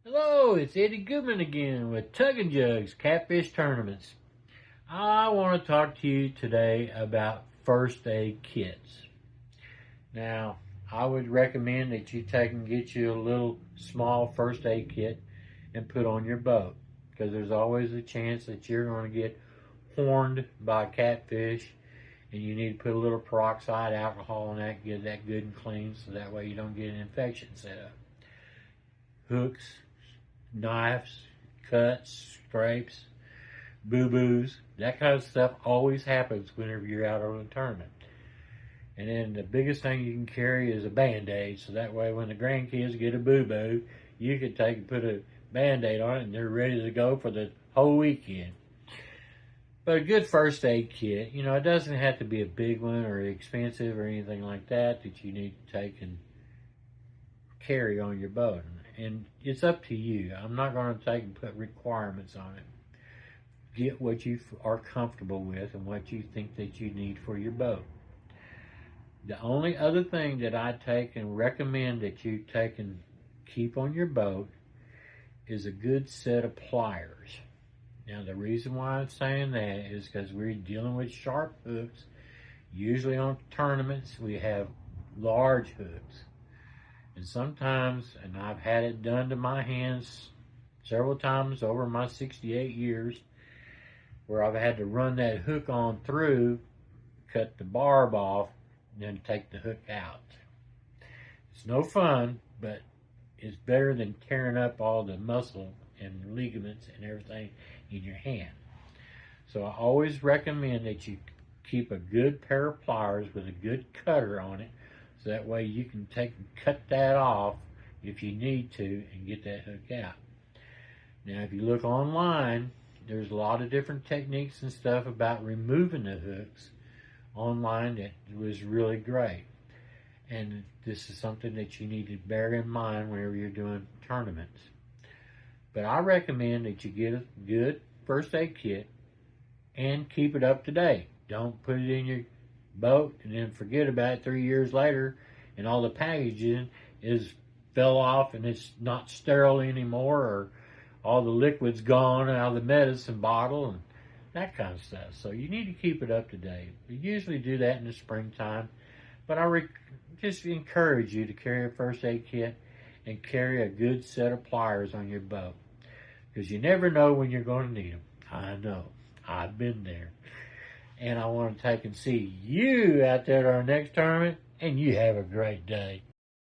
Hello, it's Eddie Goodman again with Tug and Jug's Catfish Tournaments. I want to talk to you today about first aid kits. Now, I would recommend that you take and get you a little small first aid kit and put on your boat, because there's always a chance that you're going to get horned by catfish, and you need to put a little peroxide alcohol in that, get that good and clean, so that way you don't get an infection set up. Hooks, knives, cuts, scrapes, boo-boos, that kind of stuff always happens whenever you're out on a tournament. And then the biggest thing you can carry is a Band-Aid, so that way when the grandkids get a boo-boo, you can take and put a Band-Aid on it and they're ready to go for the whole weekend. But a good first aid kit, it doesn't have to be a big one or expensive or anything like that you need to take and carry on your boat. And it's up to you. I'm not going to take and put requirements on it. Get what you are comfortable with and what you think that you need for your boat. The only other thing that I take and recommend that you take and keep on your boat is a good set of pliers. Now, the reason why I'm saying that is because we're dealing with sharp hooks. Usually on tournaments, we have large hooks. And sometimes, and I've had it done to my hands several times over my 68 years, where I've had to run that hook on through, cut the barb off, and then take the hook out. It's no fun, but it's better than tearing up all the muscle and ligaments and everything in your hand. So I always recommend that you keep a good pair of pliers with a good cutter on it, so that way you can take and cut that off if you need to and get that hook out. Now, if you look online, there's a lot of different techniques and stuff about removing the hooks online that was really great. And this is something that you need to bear in mind whenever you're doing tournaments. But I recommend that you get a good first aid kit and keep it up to date. Don't put it in your boat and then forget about it 3 years later and all the packaging fell off and it's not sterile anymore, or all the liquid's gone out of the medicine bottle and that kind of stuff. So you need to keep it up to date. We usually do that in the springtime, but I just encourage you to carry a first aid kit and carry a good set of pliers on your boat, because you never know when you're going to need them. I know. I've been there. And I want to take and see you out there at our next tournament, and you have a great day.